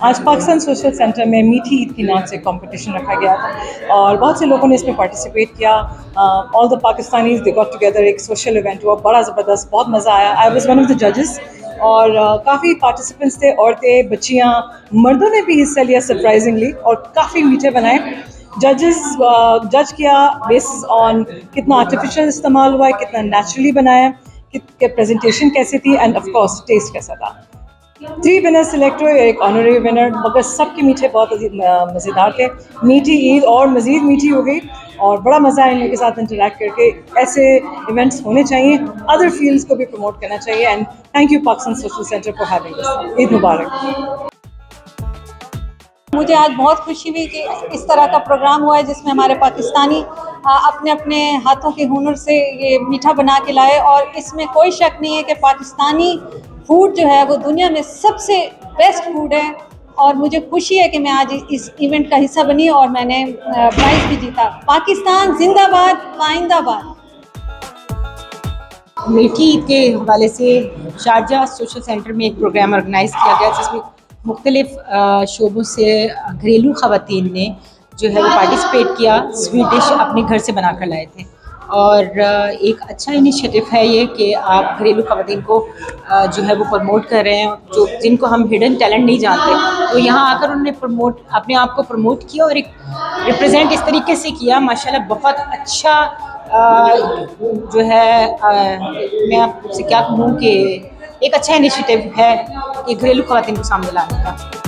आज Pakistan social centre में मीठी ईद की नाम से कंपटीशन रखा गया था और बहुत से लोगों ने इसमें पार्टिसिपेट किया। All the Pakistanis they got together, एक सोशल इवेंट हुआ, बड़ा ज़बरदस्त, बहुत मज़ा आया। I was one of the जजेस और काफ़ी पार्टिसिपेंट्स थे, औरतें, बच्चियाँ, मर्दों ने भी हिस्सा लिया सरप्राइजिंगली, और काफ़ी मीठे बनाए। जज किया बेसिस ऑन कितना आर्टिफिशियल इस्तेमाल हुआ है, कितना नेचुरली बनाया, कि प्रेजेंटेशन कैसी थी, एंड ऑफ कोर्स टेस्ट कैसा था। 3 विनर सिलेक्ट हुए, एक ऑनरेरी विनर, मगर सबके मीठे बहुत मज़ेदार थे। मीठी ईद और मज़ीद मीठी हो गई और बड़ा मज़ा आया इनके साथ इंटरेक्ट करके। ऐसे इवेंट्स होने चाहिए, अदर फील्ड्स को भी प्रमोट करना चाहिए। And thank you Pakistan social centre for having this. Eid मुबारक। मुझे आज बहुत खुशी हुई कि इस तरह का प्रोग्राम हुआ है जिसमें हमारे पाकिस्तानी अपने अपने हाथों के हुनर से ये मीठा बना के लाए, और इसमें कोई शक नहीं है कि पाकिस्तानी फूड जो है वो दुनिया में सबसे बेस्ट फूड है। और मुझे खुशी है कि मैं आज इस इवेंट का हिस्सा बनी और मैंने प्राइज़ भी जीता। पाकिस्तान जिंदाबाद, पाइंदाबाद। मीठी ईद के हवाले से शारजा सोशल सेंटर में एक प्रोग्राम ऑर्गेनाइज़ किया गया जिसमें मुख्तलिफ शोबों से घरेलू ख़वातीन ने जो है वो पार्टिसिपेट किया, स्वीट डिश अपने घर से बना कर लाए थे। और एक अच्छा इनिशिएटिव है ये कि आप घरेलू ख़वातीन को जो है वो प्रमोट कर रहे हैं, जो जिनको हम हिडन टैलेंट नहीं जानते, तो यहाँ आकर उन्होंने अपने आप को प्रमोट किया और एक रिप्रेजेंट इस तरीके से किया, माशाल्लाह बहुत अच्छा जो है मैं आपसे क्या कहूँ कि एक अच्छा इनिशिएटिव है कि घरेलू ख़वातीन को सामने लाने का।